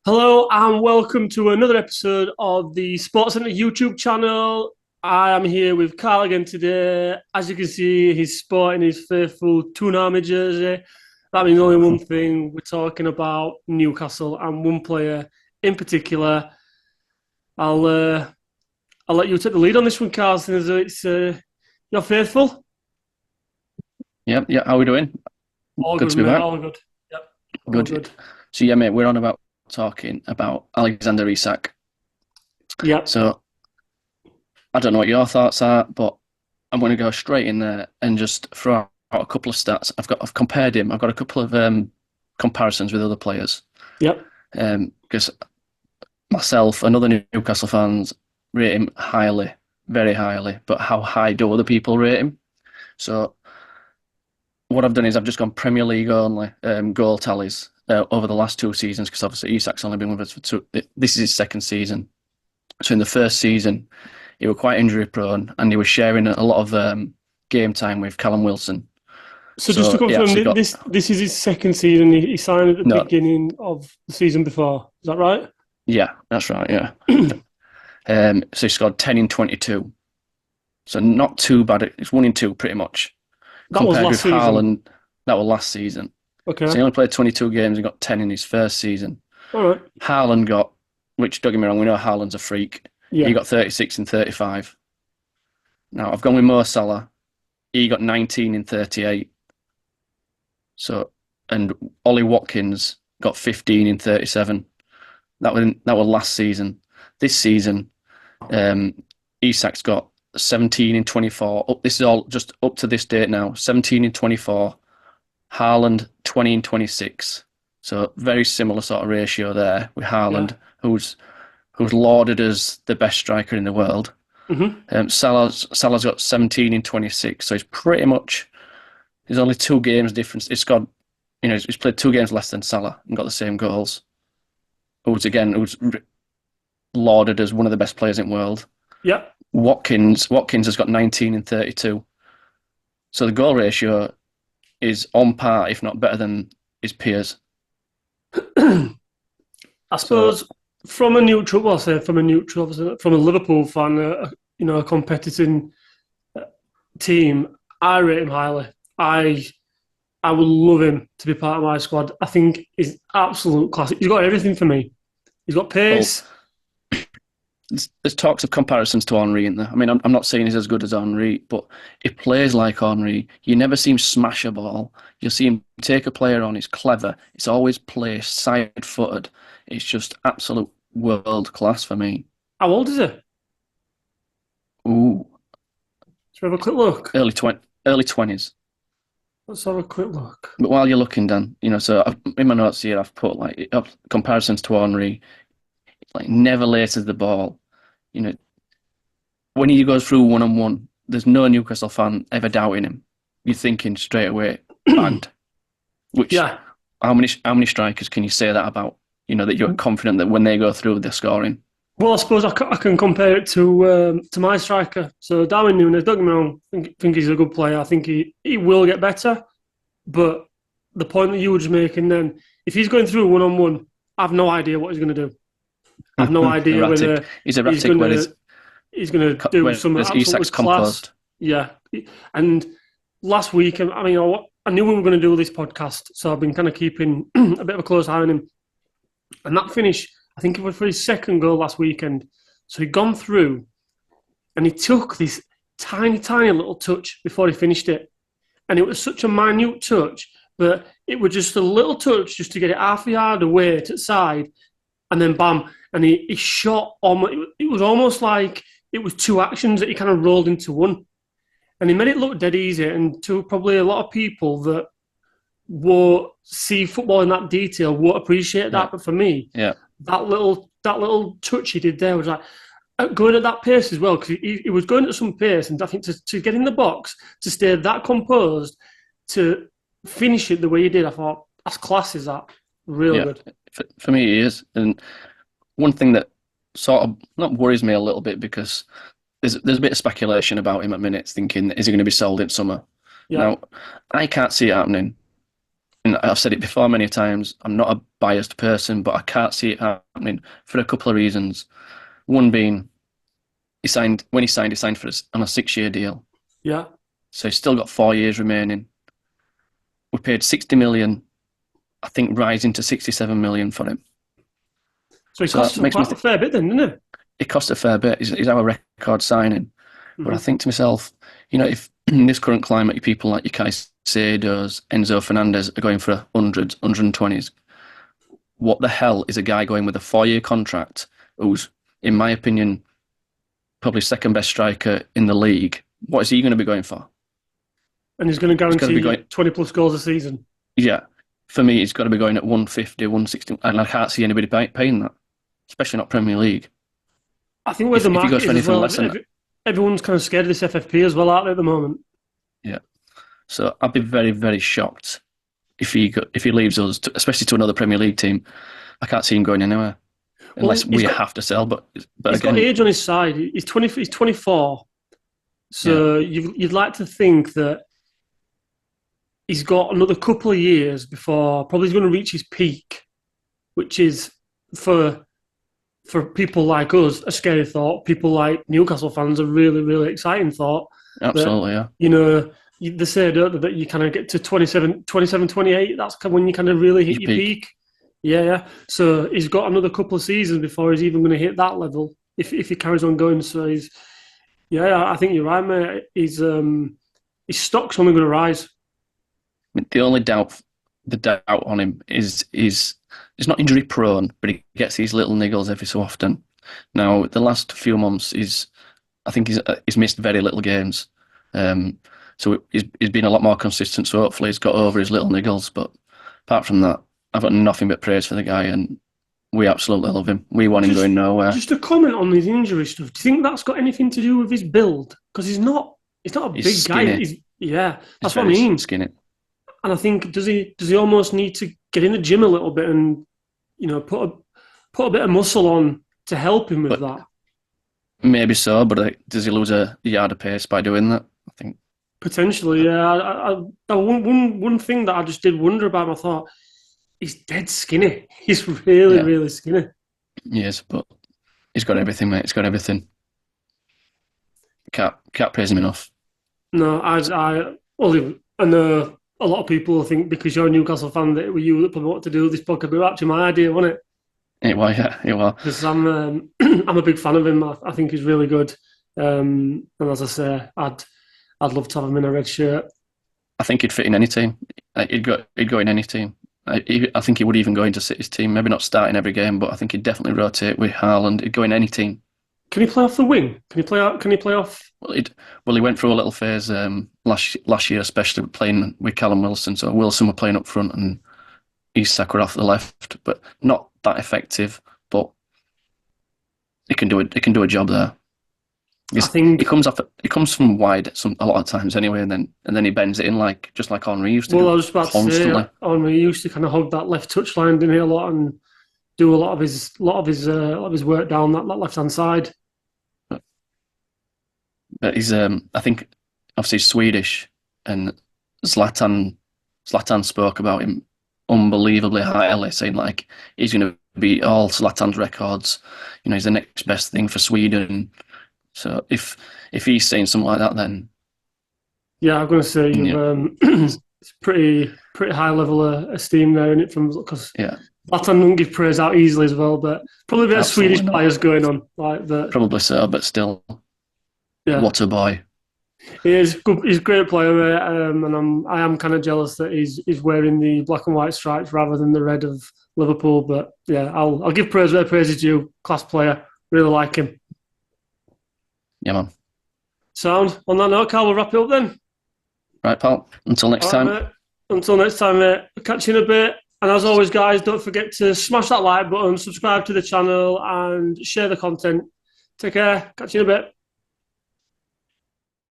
Hello and welcome to another episode of the Sports Centre YouTube channel. I am here with Carl again today. As you can see, he's sporting his faithful Toonami jersey. That means only one thing. We're talking about Newcastle and one player in particular. I'll let you take the lead on this one, Carl, since it's you're faithful. Yeah. How are we doing? All Good good, to be mate. back. All good. Yep. All Good. good. So yeah, mate, we're on about talking about Alexander Isak. Yep. So I don't know what your thoughts are, but I'm going to go straight in there and just throw out a couple of stats. I've compared him. I've got a couple of comparisons with other players. Yep. Because myself and other Newcastle fans rate him highly, very highly. But how high do other people rate him? So what I've done is I've just gone Premier League only goal tallies over the last 2 seasons, because obviously Isak's only been with us for two. This is his second season. So in the first season, he was quite injury prone, and he was sharing a lot of game time with Callum Wilson. So just to confirm, this is his second season. He signed at the beginning of the season before. Is that right? Yeah, that's right. Yeah. So he scored 10 in 22. So not too bad. It's 1 in 2 pretty much. That was last season. Haaland, that was last season. Okay. So he only played 22 games and got 10 in his first season. All right. Haaland got, which don't get me wrong, we know Haaland's a freak. Yeah. He got 36 in 35. Now I've gone with Mo Salah. He got 19 in 38. So, and Ollie Watkins got 15 in 37. That was last season. This season, Isak's got 17 in 24. This is all just up to this date now. 17 in 24. Haaland 20 in 26. So very similar sort of ratio there with Haaland, who's lauded as the best striker in the world. Mm-hmm. Salah's got 17 in 26. So he's pretty much, there's only 2 games difference. He's played 2 games less than Salah and got the same goals. Who's lauded as one of the best players in the world. Yeah. Watkins has got 19 in 32. So the goal ratio is on par, if not better than his peers. I suppose from a neutral, from a Liverpool fan, a competing team, I rate him highly. I would love him to be part of my squad. I think he's absolute class. He's got everything for me. He's got pace. There's talks of comparisons to Henry in there. I mean, I'm not saying he's as good as Henry, but he plays like Henry. You never see him smash a ball. You'll see him take a player on. He's clever. It's always placed side-footed. It's just absolute world class for me. How old is he? Ooh. Let's have a quick look. Early 20s. Let's have a quick look. But while you're looking, Dan, so in my notes here, I've put comparisons to Henry. Never laces the ball. When he goes through one-on-one, there's no Newcastle fan ever doubting him. You're thinking straight away, banged. How many strikers can you say that about? That you're confident that when they go through, they're scoring. Well, I suppose I can compare it to my striker. So Darwin Núñez, don't get me wrong, I think he's a good player. I think he will get better. But the point that you were just making then, if he's going through one-on-one, I have no idea what he's going to do. I have no idea whether he's erratic. He's going to do some absolute class. Yeah. And last week, I knew we were going to do this podcast, so I've been kind of keeping a bit of a close eye on him. And that finish, I think it was for his second goal last weekend. So he'd gone through and he took this tiny, tiny little touch before he finished it. And it was such a minute touch, but it was just a little touch just to get it half a yard away to the side. And then bam, and he shot almost, it was almost like it was 2 actions that he kind of rolled into one. And he made it look dead easy. And to probably a lot of people that won't see football in that detail won't appreciate that. But for me, that little touch he did there was like going at that pace as well, because he was going at some pace. And I think to get in the box, to stay that composed, to finish it the way he did, I thought, that's class, is that? Really good. For me, he is. And one thing that sort of not worries me a little bit, because there's a bit of speculation about him at minutes, thinking, is he going to be sold in summer? Yeah. Now, I can't see it happening. and I've said it before many times, I'm not a biased person, but I can't see it happening for a couple of reasons. One being, he signed on a 6-year deal. Yeah. So he's still got 4 years remaining. We paid 60 million, I think rising to 67 million for him. So he cost quite a fair bit then, didn't it? It cost a fair bit. He's our record signing. Mm-hmm. But I think to myself, if in this current climate, people like your Caicedos, Enzo Fernandez are going for 100s, 120s, what the hell is a guy going with a 4-year contract who's, in my opinion, probably second best striker in the league? What is he going to be going for? And he's going to guarantee 20 plus goals a season. Yeah. For me, he's got to be going at 150, 160, and I can't see anybody paying that, especially not Premier League. I think where the market is as well, everyone's kind of scared of this FFP as well, aren't they, at the moment? Yeah. So I'd be very, very shocked if he leaves us, especially to another Premier League team. I can't see him going anywhere unless we have to sell. But he's got age on his side. He's 24. So you'd like to think that he's got another couple of years before probably he's going to reach his peak, which is for people like us a scary thought. People like Newcastle fans a really, really exciting thought. Absolutely, yeah. They say, don't they, that you kind of get to 27, 28. That's when you kind of really hit your peak. Yeah. So he's got another couple of seasons before he's even going to hit that level if he carries on going. So I think you're right, mate. His stock's only going to rise. The only doubt on him is he's not injury prone, but he gets these little niggles every so often. Now, the last few months, I think he's missed very little games. So he's been a lot more consistent, so hopefully he's got over his little niggles. But apart from that, I've got nothing but praise for the guy, and we absolutely love him. We want him going nowhere. Just a comment on his injury stuff. Do you think that's got anything to do with his build? Because he's not a big skinny guy. That's what I mean. Skinny. And I think does he almost need to get in the gym a little bit and put a bit of muscle on to help him with that? Maybe so, but does he lose a yard of pace by doing that? I think potentially, yeah. One thing that I just did wonder about, I thought he's dead skinny. He's really, really skinny. Yes, but he's got everything, mate. He's got everything. Can't praise him enough. No, I know a lot of people think because you're a Newcastle fan that it was you that promoted to do this podcast. But it was actually my idea, wasn't it? It was, yeah, it was. Because I'm a big fan of him. I think he's really good. And as I say, I'd love to have him in a red shirt. I think he'd fit in any team. He'd go in any team. I think he would even go into City's team. Maybe not starting every game, but I think he'd definitely rotate with Haaland. He'd go in any team. Can he play off the wing? Can he play off? Well, he went through a little phase last year, especially playing with Callum Wilson. So Wilson were playing up front and Isak were off the left, but not that effective. But he can do a job there. I think he comes from wide a lot of times anyway, and then he bends it in just like Henry used to. Well, I was about to say Henry used to kind of hog that left touchline, didn't he, a lot, and do a lot of his work down that left hand side. But he's I think obviously Swedish, and Zlatan spoke about him unbelievably highly, saying he's going to beat all Zlatan's records. He's the next best thing for Sweden. So if he's saying something like that, then I'm going to say it's pretty high level of esteem there in it because Zlatan don't give praise out easily as well, but probably a bit of Swedish bias going on like that. Probably so, but still, what a boy! He is good. He's a great player, and I am kind of jealous that he's wearing the black and white stripes rather than the red of Liverpool. But I'll give praise where praise is due. Class player, really like him. Yeah, man. Sound. On that note, Carl, we'll wrap it up then. Right, pal. Until next time. Mate. Until next time, mate. I'll catch you in a bit. And as always, guys, don't forget to smash that like button, subscribe to the channel, and share the content. Take care. Catch you in a bit.